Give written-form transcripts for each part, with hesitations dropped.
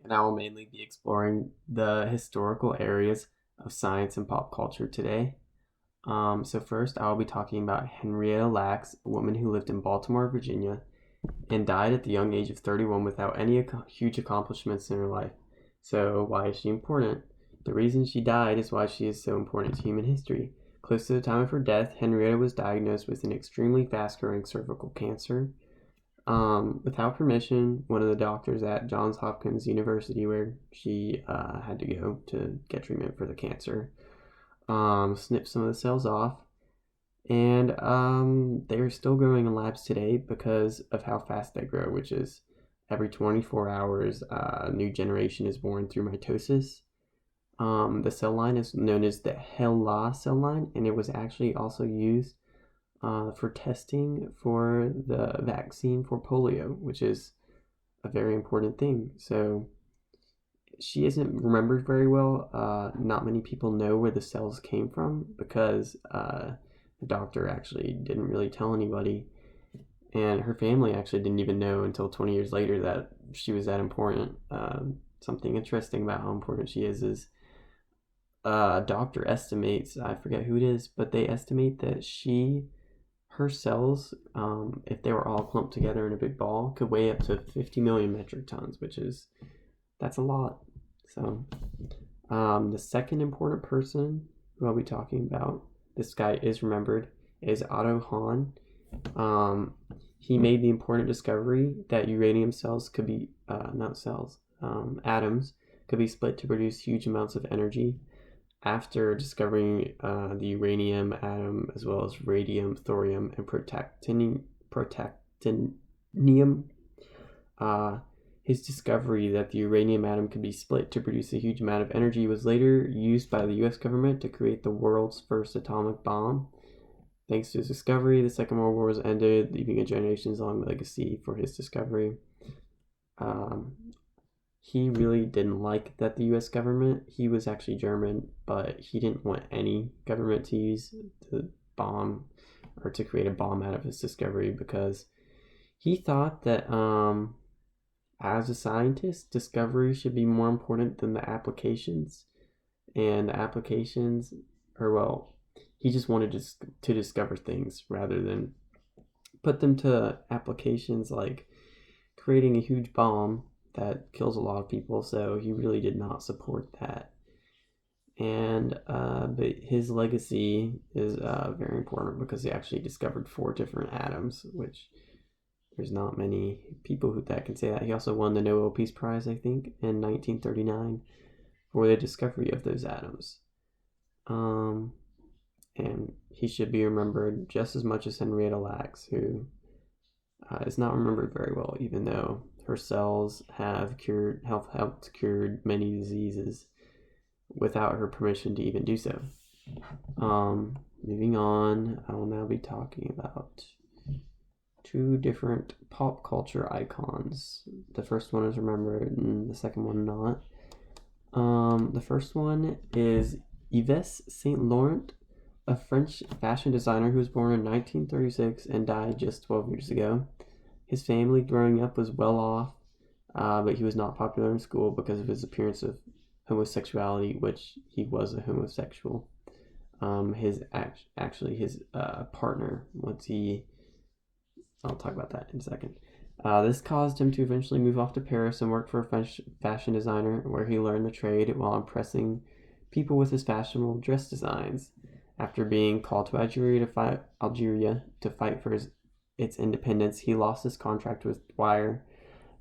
and I will mainly be exploring the historical areas of science and pop culture today. So first, I'll be talking about Henrietta Lacks, a woman who lived in Baltimore, Virginia, and died at the young age of 31 without any huge accomplishments in her life. So why is she important? The reason she died is why she is so important to human history. Close to the time of her death, Henrietta was diagnosed with an extremely fast-growing cervical cancer. Without permission, one of the doctors at Johns Hopkins University, where she had to go to get treatment for the cancer, snipped some of the cells off, and they're still growing in labs today because of how fast they grow, which is every 24 hours, a new generation is born through mitosis. The cell line is known as the HeLa cell line, and it was actually also used for testing for the vaccine for polio, which is a very important thing. So she isn't remembered very well. Not many people know where the cells came from because the doctor actually didn't really tell anybody. And her family actually didn't even know until 20 years later that she was that important. Something interesting about how important she is a doctor estimates, I forget who it is, but they estimate that her cells, if they were all clumped together in a big ball, could weigh up to 50 million metric tons, that's a lot. So, the second important person who I'll be talking about, this guy is remembered, is Otto Hahn. He made the important discovery that uranium cells could be, not cells, atoms could be split to produce huge amounts of energy. After discovering the uranium atom, as well as radium, thorium, and protactinium, his discovery that the uranium atom could be split to produce a huge amount of energy was later used by the US government to create the world's first atomic bomb. Thanks to his discovery, the Second World War was ended, leaving a generations-long legacy for his discovery. He really didn't like that the US government, he was actually German, but he didn't want any government to use the bomb or to create a bomb out of his discovery because he thought that as a scientist, discovery should be more important than the applications. And the applications, he just wanted to discover things rather than put them to applications like creating a huge bomb that kills a lot of people, so he really did not support that. And but his legacy is very important because he actually discovered 4 different atoms, which there's not many people that can say that. He also won the Nobel Peace Prize, I think, in 1939 for the discovery of those atoms. And he should be remembered just as much as Henrietta Lacks, who is not remembered very well, even though her cells have helped cure many diseases without her permission to even do so. Moving on, I will now be talking about 2 different pop culture icons. The first one is remembered and the second one not. The first one is Yves Saint Laurent, a French fashion designer who was born in 1936 and died just 12 years ago. His family growing up was well off, but he was not popular in school because of his appearance of homosexuality, which he was a homosexual. His partner, I'll talk about that in a second. This caused him to eventually move off to Paris and work for a French fashion designer, where he learned the trade while impressing people with his fashionable dress designs. After being called to Algeria to fight for its independence, he lost his contract with Wire,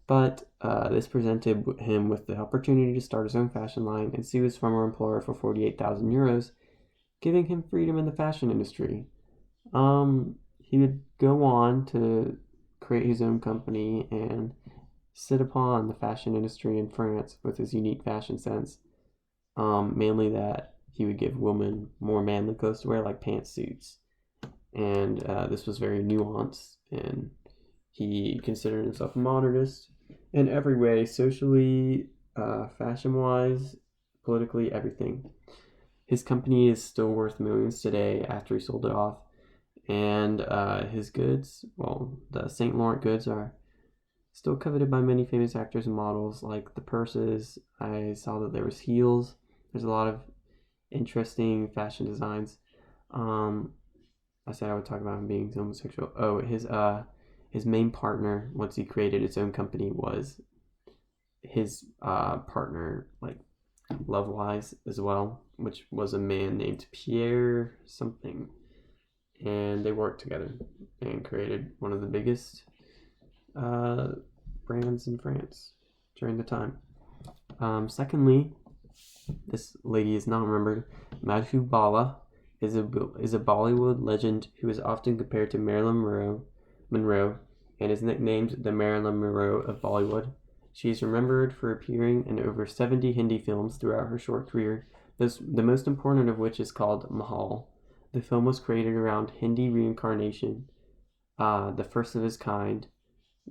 but this presented him with the opportunity to start his own fashion line and sue his former employer for 48,000 euros, giving him freedom in the fashion industry. He would go on to create his own company and sit upon the fashion industry in France with his unique fashion sense, mainly that he would give women more manly clothes to wear, like pantsuits. And this was very nuanced, and he considered himself a modernist in every way, socially, fashion-wise, politically, everything. His company is still worth millions today after he sold it off, and his goods, the Saint Laurent goods are Still coveted by many famous actors and models, like the purses. I saw that there was heels. There's a lot of interesting fashion designs. Um, I said I would talk about him being homosexual. Oh, his main partner, once he created his own company, was his partner, like love wise as well, which was a man named Pierre something, and they worked together and created one of the biggest brands in France during the time. Secondly, this lady is not remembered. Madhubala is a Bollywood legend who is often compared to Marilyn Monroe, and is nicknamed the Marilyn Monroe of Bollywood. She is remembered for appearing in over 70 Hindi films throughout her short career, the most important of which is called Mahal. The film was created around Hindi reincarnation, the first of its kind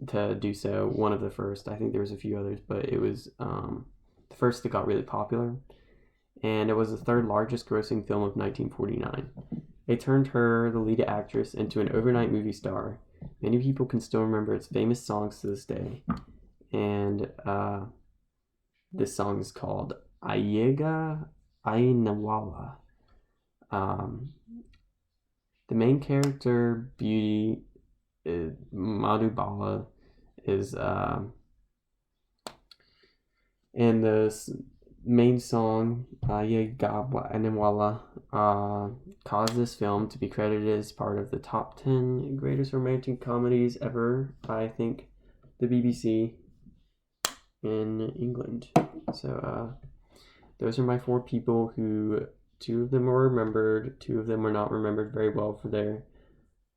to do so, one of the first. I think there was a few others, but it was the first that got really popular, and it was the third largest grossing film of 1949. It turned her, the lead actress, into an overnight movie star. Many people can still remember its famous songs to this day, and this song is called Ayega Ainawala. The main character, Beauty, Madhubala, is and the main song, Ayega Ainawala, caused this film to be credited as part of the top 10 greatest romantic comedies ever by, I think, the BBC in England. So those are my 4 people who 2 of them were remembered, 2 of them were not remembered very well for their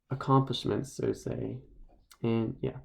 accomplishments, so to say. And yeah.